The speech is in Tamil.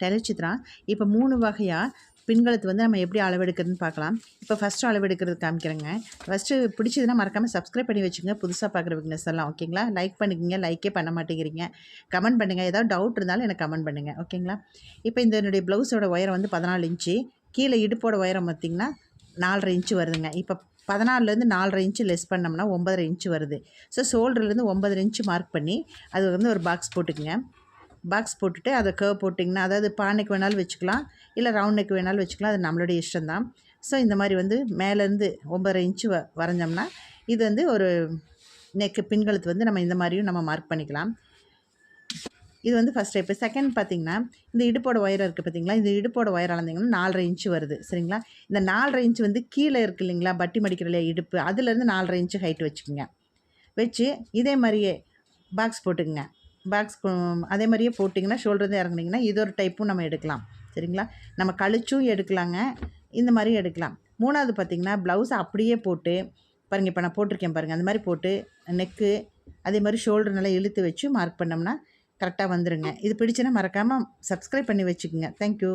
டெய்லர் சித்ரா. இப்போ 3 வகையாக பின்கழுத்து வந்து நம்ம எப்படி அளவெடுக்கிறதுன்னு பார்க்கலாம். இப்போ ஃபஸ்ட்டு அளவெடுக்கிறது காமிக்கிறேங்க. ஃபஸ்ட்டு பிடிச்சதுன்னா மறக்காமல் சப்ஸ்கிரைப் பண்ணி வச்சுங்க. புதுசாக பார்க்குற விக்னஸ் எல்லாம் ஓகேங்களா. லைக் பண்ணிக்கோங்க. லைக்கே பண்ண மாட்டேங்கிறீங்க. கமெண்ட் பண்ணுங்கள். ஏதாவது டவுட் இருந்தாலும் எனக்கு கமெண்ட் பண்ணுங்கள் ஓகேங்களா. இப்போ இந்த என்னுடைய ப்ளவுஸோட உயரம் வந்து 14 இன்ச்சு. கீழே இடுப்போட உயரம் பார்த்திங்கன்னா 4.5 இன்ச்சு வருதுங்க. இப்போ 14லேருந்து 4.5 இன்ச்சு லெஸ் பண்ணோம்னா 9.5 இன்ச்சு வருது. ஸோ ஷோல்டர்லேருந்து 9.5 இன்ச்சு மார்க் பண்ணி அது வந்து ஒரு பாக்ஸ் போட்டுக்குங்க. பாக்ஸ் போட்டுட்டு அதை கர்வ் போட்டிங்கன்னா, அதாவது பானைக்கு வேணாலும் வச்சுக்கலாம், இல்லை ரவுண்ட் நெக் வேணாலும் வச்சுக்கலாம். அது நம்மளுடைய இஷ்டம் தான். ஸோ இந்த மாதிரி வந்து மேலேருந்து 9.5 இன்ச்சு வரைஞ்சோம்னா இது வந்து ஒரு நெக்கு பின்கழுத்து வந்து நம்ம இந்த மாதிரியும் நம்ம மார்க் பண்ணிக்கலாம். இது வந்து ஃபஸ்ட் ஸ்டெப்பு. செகண்ட் பார்த்திங்கன்னா, இந்த இடுப்போட உயரம் இருக்குது பார்த்திங்களா, இந்த இடுப்போட உயரம் அளந்திங்கன்னா 4.5 இன்ச்சு வருது சரிங்களா. இந்த 4.5 இன்ச்சு வந்து கீழே இருக்குது இல்லைங்களா, பட்டி மடிக்கிற இல்லையா இடுப்பு, அதுலேருந்து 4.5 இன்ச்சு ஹைட் வச்சுக்கோங்க. வச்சு இதே மாதிரியே பாக்ஸ் போட்டுக்குங்க. பாக்ஸ் அதே மாதிரியே போட்டிங்கன்னா ஷோல்டர்லேருந்து இறங்குனீங்கன்னா இது ஒரு டைப்பும் நம்ம எடுக்கலாம் சரிங்களா. நம்ம கழிச்சும் எடுக்கலாங்க, இந்த மாதிரியும் எடுக்கலாம். 3வது பார்த்திங்கன்னா, ப்ளவுஸை அப்படியே போட்டு பாருங்கள், இப்போ நான் போட்டிருக்கேன் பாருங்கள், அந்த மாதிரி போட்டு நெக்கு அதே மாதிரி ஷோல்டர் நல்லா இழுத்து வச்சு மார்க் பண்ணோம்னா கரெக்டாக வந்துடுங்க. இது பிடிச்சுன்னா மறக்காமல் சப்ஸ்கிரைப் பண்ணி வச்சுக்கோங்க. தேங்க்யூ.